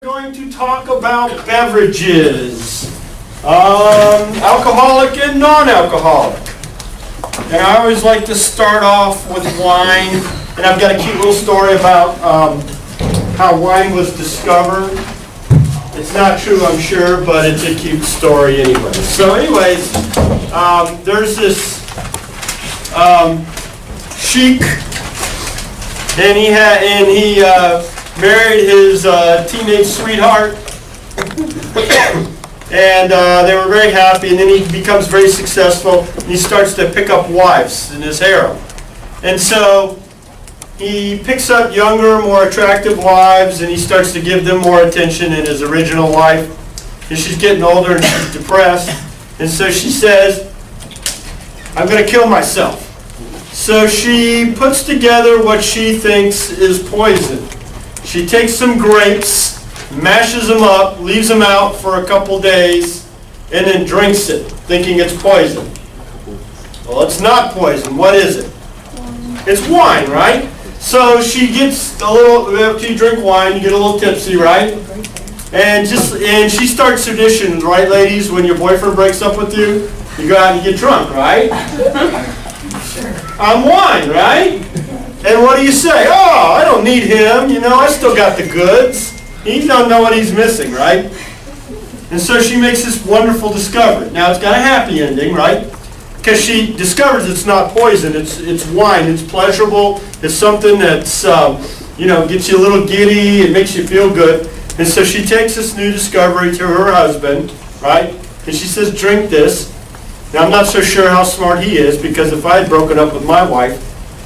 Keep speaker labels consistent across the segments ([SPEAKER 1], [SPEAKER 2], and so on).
[SPEAKER 1] Going to talk about beverages, alcoholic and non-alcoholic. And I always like to start off with wine, and I've got a cute little story about how wine was discovered. It's not true, I'm sure, but it's a cute story anyway. So anyways, there's this sheik, and he married his teenage sweetheart, and they were very happy, and then he becomes very successful, and he starts to pick up wives in his harem. And so he picks up younger, more attractive wives, and he starts to give them more attention than his original wife. And she's getting older and she's depressed, and so she says, I'm going to kill myself. So she puts together what she thinks is poison. She takes some grapes, mashes them up, leaves them out for a couple days, and then drinks it, thinking it's poison. Well, it's not poison. What is it? It's wine, right? So she gets a little, after you drink wine, you get a little tipsy, right? And she starts traditions, right, ladies? When your boyfriend breaks up with you, you go out and you get drunk, right? On wine, right? And what do you say? Oh, I don't need him, I still got the goods. He don't know what he's missing, right? And so she makes this wonderful discovery. Now it's got a happy ending, right? Because she discovers it's not poison, it's wine, it's pleasurable, it's something that's, gets you a little giddy, it makes you feel good. And so she takes this new discovery to her husband, right? And she says, drink this. Now I'm not so sure how smart he is, because if I had broken up with my wife,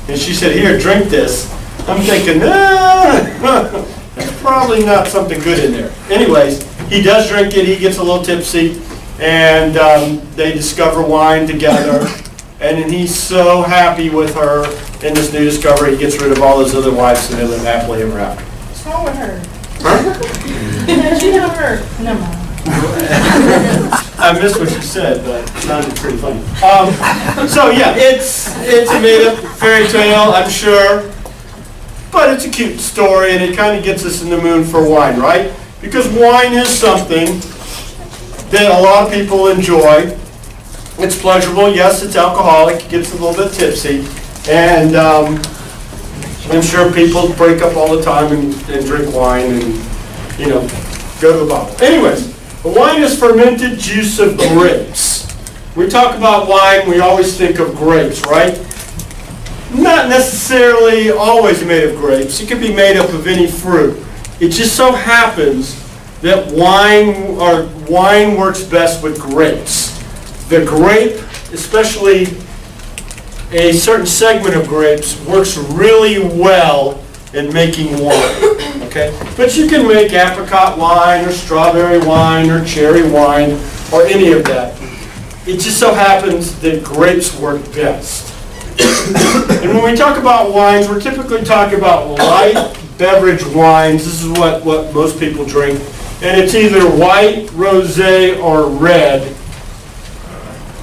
[SPEAKER 1] and she said, here, drink this, I'm thinking, that's probably not something good in there. Anyways, he does drink it, he gets a little tipsy, and they discover wine together, and then he's so happy with her in this new discovery, he gets rid of all his other wives, and they live happily ever after.
[SPEAKER 2] What's wrong with her?
[SPEAKER 1] Huh?
[SPEAKER 2] She never heard. No, Mom.
[SPEAKER 1] I missed what you said, but it sounded pretty funny. So yeah, it's a made-up fairy tale, I'm sure, but it's a cute story, and it kind of gets us in the mood for wine, right? Because wine is something that a lot of people enjoy. It's pleasurable. Yes, it's alcoholic. It gets a little bit tipsy, and I'm sure people break up all the time and drink wine and go to the bottle. Anyways. Wine is fermented juice of grapes. We talk about wine, we always think of grapes, right? Not necessarily always made of grapes. It can be made up of any fruit. It just so happens that wine works best with grapes. The grape, especially a certain segment of grapes, works really well in making wine. Okay? But you can make apricot wine or strawberry wine or cherry wine or any of that. It just so happens that grapes work best. And when we talk about wines, we're typically talking about light beverage wines. This is what most people drink. And it's either white, rosé, or red.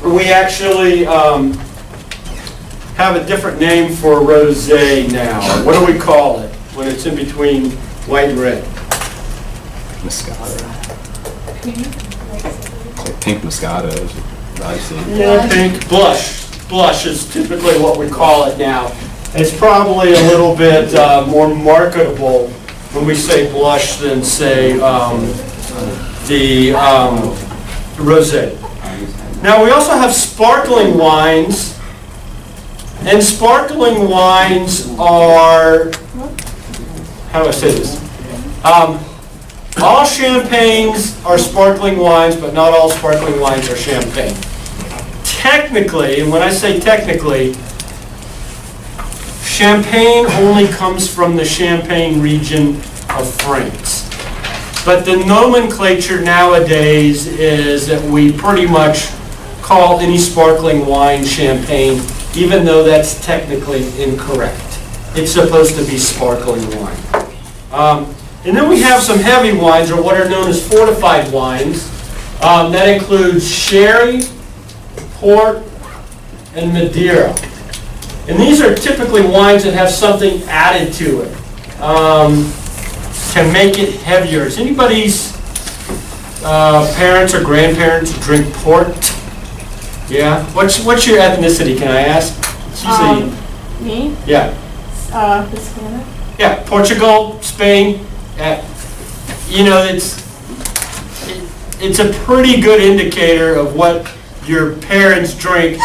[SPEAKER 1] We actually have a different name for rosé now. What do we call it when it's in between white and red?
[SPEAKER 3] Moscato. Like pink Moscato.
[SPEAKER 1] Yeah, pink. Blush. Blush is typically what we call it now. It's probably a little bit more marketable when we say blush than say the rosé. Now we also have sparkling wines, and sparkling wines are, how do I say this? All champagnes are sparkling wines, but not all sparkling wines are champagne. Technically, and when I say technically, champagne only comes from the Champagne region of France. But the nomenclature nowadays is that we pretty much call any sparkling wine champagne, even though that's technically incorrect. It's supposed to be sparkling wine. And then we have some heavy wines, or what are known as fortified wines. That includes sherry, port, and Madeira. And these are typically wines that have something added to it. can make it heavier. Is anybody's parents or grandparents drink port? Yeah. What's your ethnicity? Can I ask? It's usually,
[SPEAKER 2] Me?
[SPEAKER 1] yeah.
[SPEAKER 2] Hispanic.
[SPEAKER 1] Yeah. Portugal, Spain. You know, it's a pretty good indicator of what your parents drink,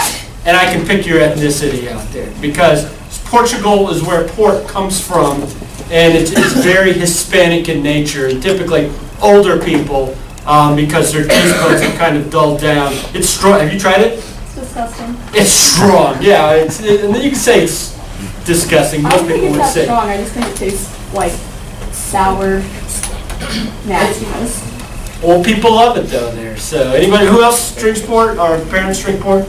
[SPEAKER 1] and I can pick your ethnicity out there because Portugal is where port comes from, and it's very Hispanic in nature, and typically older people, because their taste buds are kind of dulled down. It's strong. Have you tried it?
[SPEAKER 2] It's disgusting.
[SPEAKER 1] It's strong. Yeah, and you can say it's disgusting.
[SPEAKER 2] I
[SPEAKER 1] Most
[SPEAKER 2] don't think
[SPEAKER 1] people
[SPEAKER 2] it's
[SPEAKER 1] would
[SPEAKER 2] that
[SPEAKER 1] say.
[SPEAKER 2] strong. I just think it tastes like sour nastiness.
[SPEAKER 1] Old people love it though there. So anybody who else drinks port or parents drink port?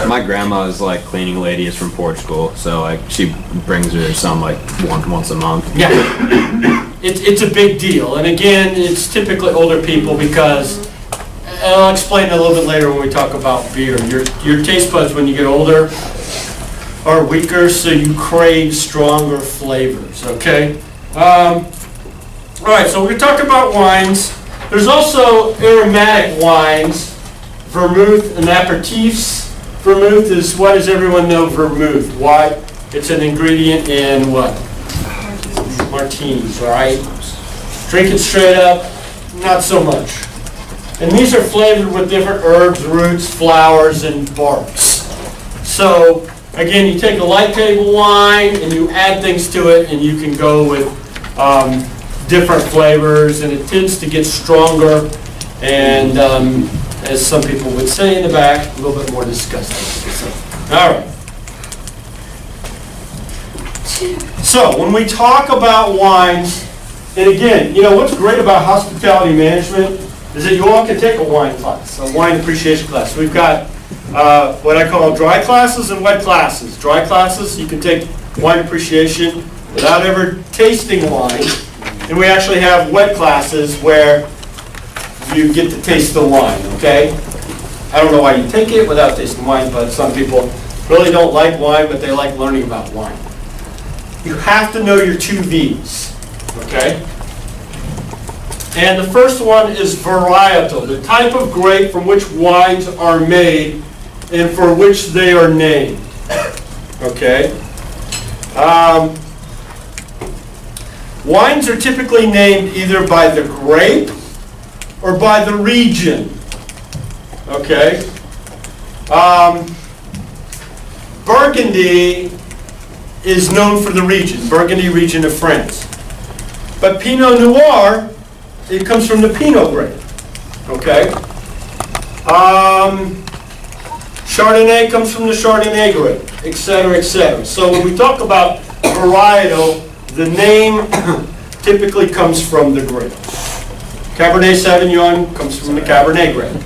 [SPEAKER 3] My grandma is like cleaning lady is from Portugal, so like she brings her some like once a month.
[SPEAKER 1] Yeah, it's a big deal, and again, it's typically older people because, and I'll explain a little bit later when we talk about beer. Your taste buds when you get older are weaker, so you crave stronger flavors. Okay. All right, so we're gonna talk about wines. There's also aromatic wines, vermouth and aperitifs. Vermouth is, what does everyone know vermouth? Why? It's an ingredient in what? Martinis, all right? Drink it straight up, not so much. And these are flavored with different herbs, roots, flowers, and barks. So, again, you take a light table wine and you add things to it, and you can go with different flavors, and it tends to get stronger, and as some people would say in the back, a little bit more disgusting. So, all right. So when we talk about wines, and again, you know what's great about hospitality management is that you all can take a wine class, a wine appreciation class. We've got what I call dry classes and wet classes. Dry classes, you can take wine appreciation without ever tasting wine. And we actually have wet classes where you get to taste the wine, okay? I don't know why you take it without tasting wine, but some people really don't like wine, but they like learning about wine. You have to know your 2 V's, okay? And the first one is varietal, the type of grape from which wines are made and for which they are named, okay? Wines are typically named either by the grape or by the region. Okay? Burgundy is known for the region, Burgundy region of France. But Pinot Noir, it comes from the Pinot grape. Okay? Chardonnay comes from the Chardonnay grape, etc., etc. So when we talk about varietal, the name typically comes from the grape. Cabernet Sauvignon comes from the Cabernet grape.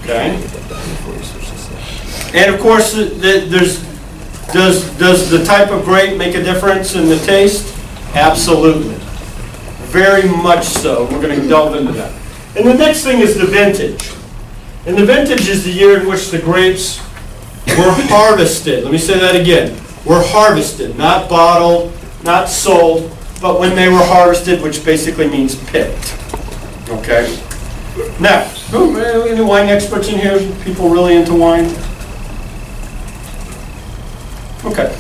[SPEAKER 1] Okay? And of course, does the type of grape make a difference in the taste? Absolutely. Very much so. We're going to delve into that. And the next thing is the vintage. And the vintage is the year in which the grapes were harvested. Let me say that again. Were harvested, not bottled, not sold, but when they were harvested, which basically means picked. Okay? Now, any wine experts in here? People really into wine? Okay.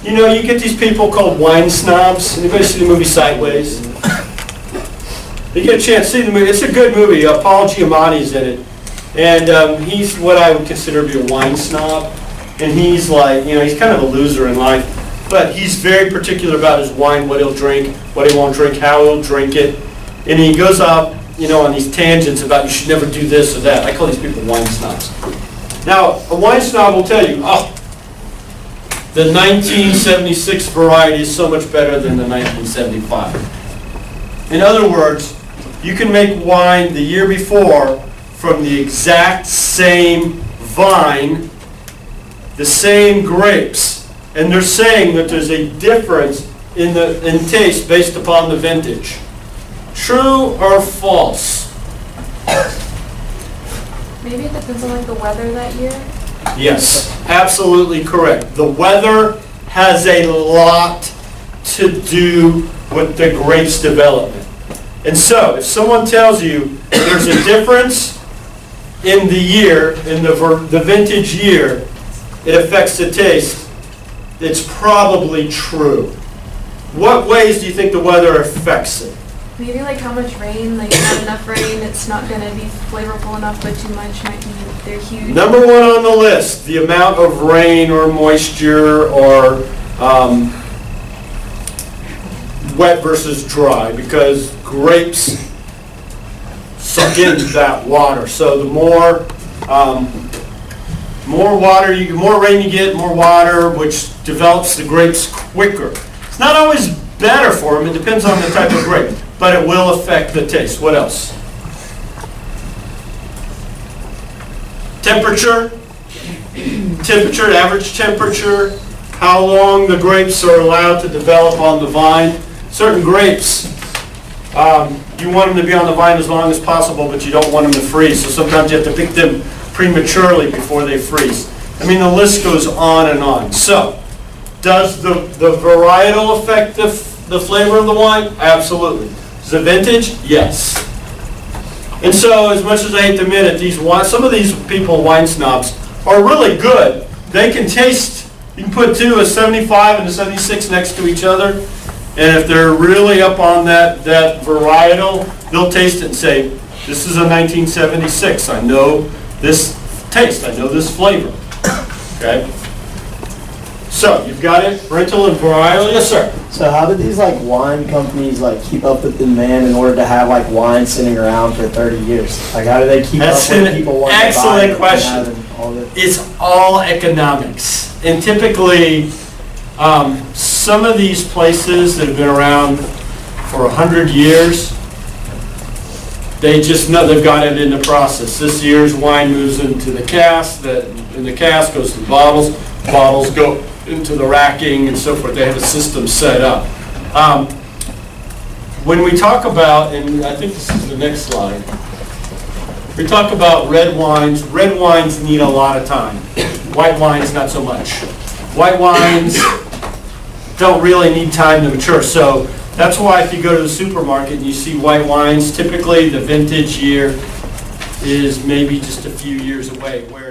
[SPEAKER 1] You know, you get these people called wine snobs. Anybody see the movie Sideways? You get a chance to see the movie. It's a good movie. Paul Giamatti's in it. And he's what I would consider to be a wine snob. And he's like, you know, he's kind of a loser in life. But he's very particular about his wine, what he'll drink, what he won't drink, how he'll drink it. And he goes up, you know, on these tangents about you should never do this or that. I call these people wine snobs. Now, a wine snob will tell you, oh, the 1976 variety is so much better than the 1975. In other words, you can make wine the year before from the exact same vine, the same grapes, and they're saying that there's a difference in taste based upon the vintage. True or false?
[SPEAKER 4] Maybe it depends on like the weather that year.
[SPEAKER 1] Yes, absolutely correct. The weather has a lot to do with the grape's development. And so, if someone tells you there's a difference in the year, in the vintage year, it affects the taste, it's probably true. What ways do you think the weather affects it?
[SPEAKER 4] Maybe like how much rain, like not enough rain, it's not gonna be flavorful enough, but too much might be, they're huge.
[SPEAKER 1] Number one on the list, the amount of rain or moisture or wet versus dry, because grapes suck in that water. So the more water, more rain you get, more water, which develops the grapes quicker. It's not always better for them. It depends on the type of grape, but it will affect the taste. What else? Temperature. Temperature, average temperature. How long the grapes are allowed to develop on the vine. Certain grapes, you want them to be on the vine as long as possible, but you don't want them to freeze. So sometimes you have to pick them prematurely before they freeze. I mean, the list goes on and on. So, does the varietal affect the flavor of the wine? Absolutely. Is it vintage? Yes. And so, as much as I hate to admit it, some of these people, wine snobs, are really good. They can taste, you can put a 75 and a 76 next to each other, and if they're really up on that varietal, they'll taste it and say, this is a 1976. I know this taste. I know this flavor. Okay? So, you've got it, parental and varietal. Yes, sir.
[SPEAKER 5] So how do these like wine companies like keep up with the demand in order to have like wine sitting around for 30 years? Like how do they keep
[SPEAKER 1] That's
[SPEAKER 5] up with
[SPEAKER 1] an
[SPEAKER 5] people wanting to buy
[SPEAKER 1] excellent
[SPEAKER 5] it
[SPEAKER 1] question.
[SPEAKER 5] and having all this?
[SPEAKER 1] It's all economics. And typically, some of these places that have been around for 100 years, they just know they've got it in the process. This year's wine moves into the cask, and the cask goes to the bottles. Bottles go into the racking and so forth. They have a system set up. When we talk about, and I think this is the next slide, we talk about red wines need a lot of time. White wines, not so much. White wines don't really need time to mature. So that's why if you go to the supermarket and you see white wines, typically the vintage year is maybe just a few years away.